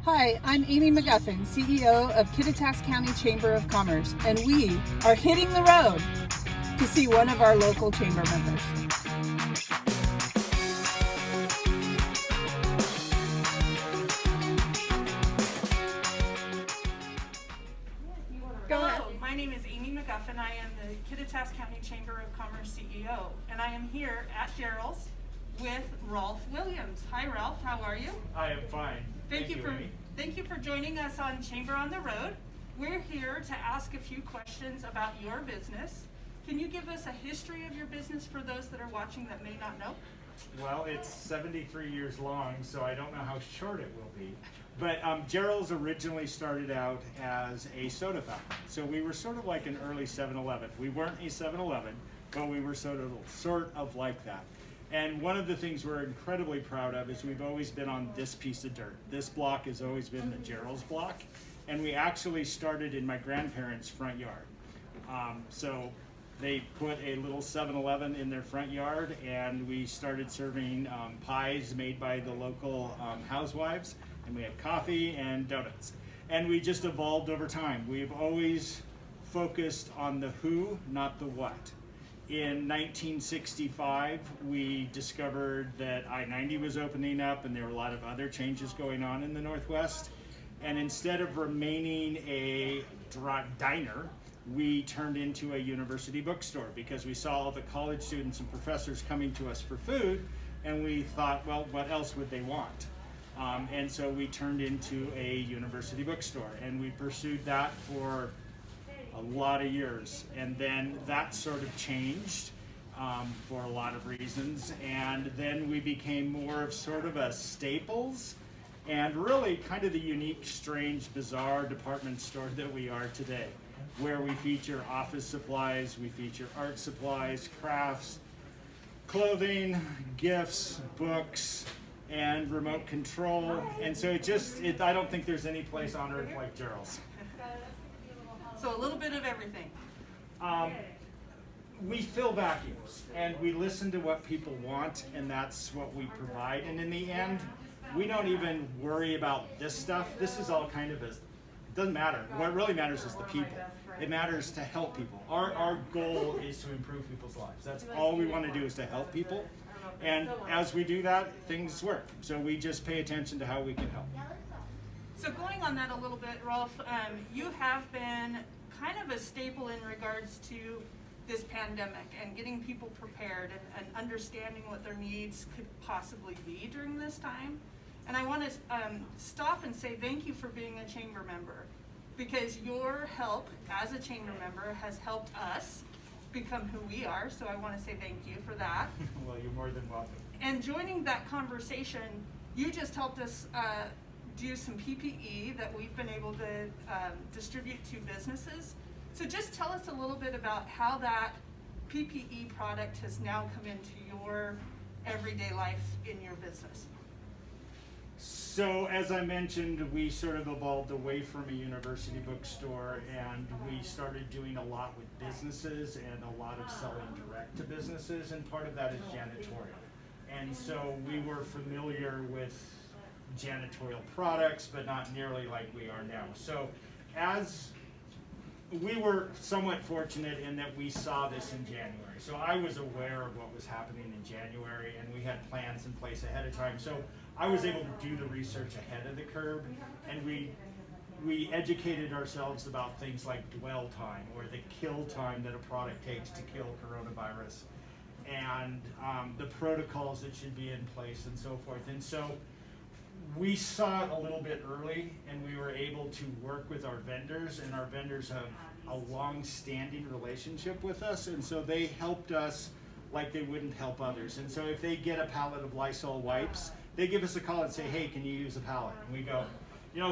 Hi, I'm Amy McGuffin, CEO of Kittitas County Chamber of Commerce, and we are hitting the road to see one of our local chamber members. Hello, my name is Amy McGuffin. I am the Kittitas County Chamber of Commerce CEO, and I am here at Jerrols with Rolf Williams. Hi, Ralph. How are you? I am fine. Thank you, Amy. Thank you for joining us on Chamber on the Road. We're here to ask a few questions about your business. Can you give us a history of your business for those that are watching that may not know? Well, it's 73 years long, so I don't know how short it will be. But Jerrols originally started out as a soda fountain. So we were sort of like an early 7-Eleven. We weren't a 7-Eleven, but we were sort of like that. And one of the things we're incredibly proud of is we've always been on this piece of dirt. This block has always been the Jerrols block. And we actually started in my grandparents' front yard. So they put a little 7-Eleven in their front yard, and we started serving pies made by the local housewives, and we had coffee and donuts. And we just evolved over time. We've always focused on the who, not the what. In 1965, we discovered that I-90 was opening up, and there were a lot of other changes going on in the Northwest. And instead of remaining a diner, we turned into a university bookstore because we saw all the college students and professors coming to us for food, and we thought, well, what else would they want? And so we turned into a university bookstore, and we pursued that for a lot of years. And then that sort of changed for a lot of reasons, and then we became more of sort of a Staples and really kind of the unique, strange, bizarre department store that we are today, where we feature office supplies, we feature art supplies, crafts, clothing, gifts, books, and remote control. And so I don't think there's any place on earth like Jerrols. So a little bit of everything. We fill vacuums, and we listen to what people want, and that's what we provide. And in the end, we don't even worry about this stuff. This is all kind of it doesn't matter. What really matters is the people. It matters to help people. Our goal is to improve people's lives. That's all we want to do, is to help people. And as we do that, things work. So we just pay attention to how we can help. So going on that a little bit, Rolf, you have been kind of a staple in regards to this pandemic and getting people prepared and understanding what their needs could possibly be during this time. And I want to stop and say thank you for being a chamber member, because your help as a chamber member has helped us become who we are. So I want to say thank you for that. Well, you're more than welcome. And joining that conversation, you just helped us do some PPE that we've been able to distribute to businesses. So just tell us a little bit about how that PPE product has now come into your everyday life in your business. So as I mentioned, we sort of evolved away from a university bookstore, and we started doing a lot with businesses and a lot of selling direct to businesses, and part of that is janitorial. And so we were familiar with janitorial products, but not nearly like we are now. So as we were somewhat fortunate in that we saw this in January. So I was aware of what was happening in January, and we had plans in place ahead of time. So I was able to do the research ahead of the curve, and we educated ourselves about things like dwell time, or the kill time that a product takes to kill coronavirus, and the protocols that should be in place and so forth. And so we saw it a little bit early, and we were able to work with our vendors, and our vendors have a long-standing relationship with us, and so they helped us like they wouldn't help others. And so if they get a pallet of Lysol wipes, they give us a call and say, hey, can you use a pallet? And we go, you know,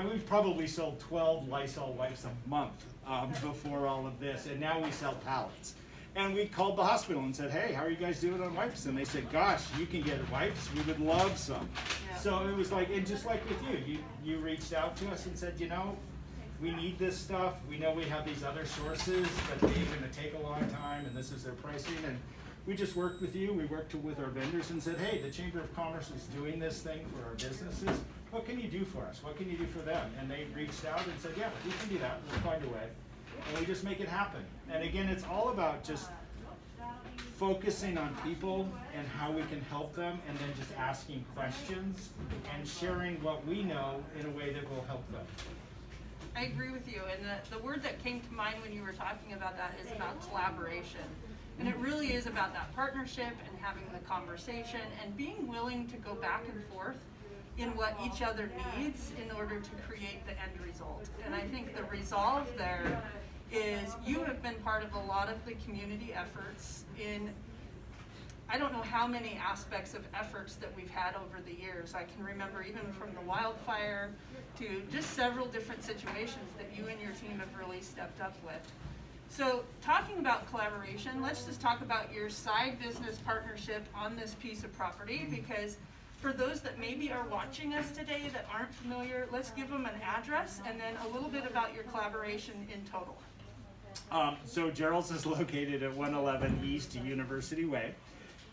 we've probably sold 12 Lysol wipes a month before all of this, and now we sell pallets. And we called the hospital and said, hey, how are you guys doing on wipes? And they said, gosh, you can get wipes? We would love some. Yeah. So it was like, and just like with you reached out to us and said, you know, we need this stuff. We know we have these other sources, but they're going to take a long time, and this is their pricing. And we just worked with you. We worked with our vendors and said, hey, the Chamber of Commerce is doing this thing for our businesses. what can you do for us? What can you do for them? And they reached out and said, yeah, we can do that. We'll find a way. And we just make it happen. And again, it's all about just focusing on people and how we can help them, and then just asking questions and sharing what we know in a way that will help them. I agree with you, and the word that came to mind when you were talking about that is about collaboration. And it really is about that partnership and having the conversation and being willing to go back and forth in what each other needs in order to create the end result. And I think the resolve there is you have been part of a lot of the community efforts in, I don't know how many aspects of efforts that we've had over the years. I can remember even from the wildfire to just several different situations that you and your team have really stepped up with. So talking about collaboration, let's just talk about your side business partnership on this piece of property, because for those that maybe are watching us today that aren't familiar, let's give them an address and then a little bit about your collaboration in total. So Jerrols is located at 111 East University Way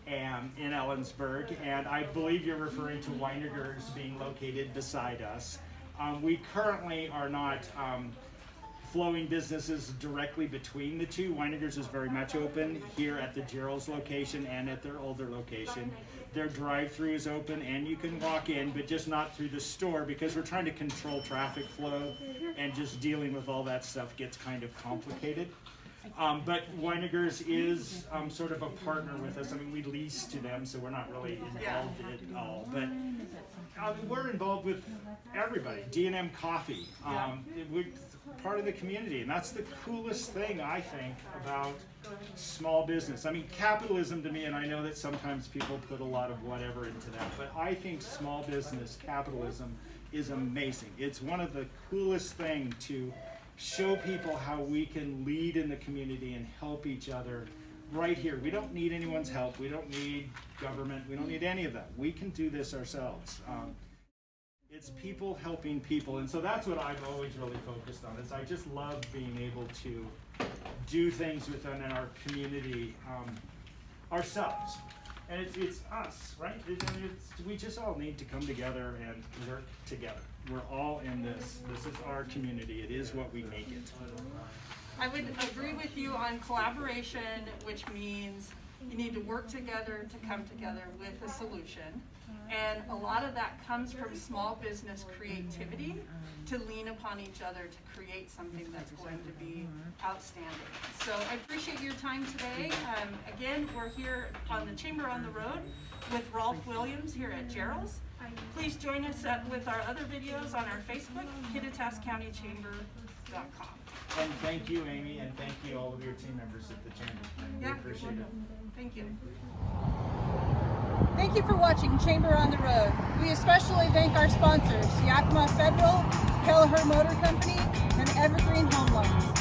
and in Ellensburg, and I believe you're referring to Weiniger's being located beside us. We currently are not flowing businesses directly between the two. Weiniger's is very much open here at the Jerrols location and at their older location. Their drive-through is open and you can walk in, but just not through the store, because we're trying to control traffic flow, and just dealing with all that stuff gets kind of complicated. But Weiniger's is sort of a partner with us. I mean, we lease to them, so we're not really involved at all. But we're involved with everybody. D&M Coffee. We're part of the community, and that's the coolest thing, I think, about small business. I mean, capitalism to me, and I know that sometimes people put a lot of whatever into that, but I think small business capitalism is amazing. It's one of the coolest things to show people how we can lead in the community and help each other right here. We don't need anyone's help. We don't need government. We don't need any of that. We can do this ourselves. It's people helping people, and so that's what I've always really focused on. Is I just love being able to do things within our community ourselves, and it's us, right? We just all need to come together and work together. We're all in this. This is our community. It is what we make it. I would agree with you on collaboration, which means you need to work together to come together with a solution. And a lot of that comes from small business creativity to lean upon each other to create something that's going to be outstanding. So I appreciate your time today. Again, we're here on the Chamber on the Road with Rolf Williams here at Jerrols. Please join us with our other videos on our Facebook, KittitasCountyChamber.com. And thank you, Amy, and thank you all of your team members at the Chamber. We appreciate it. Thank you. Thank you for watching Chamber on the Road. We especially thank our sponsors, Yakima Federal, Kelleher Motor Company, and Evergreen Home Loans.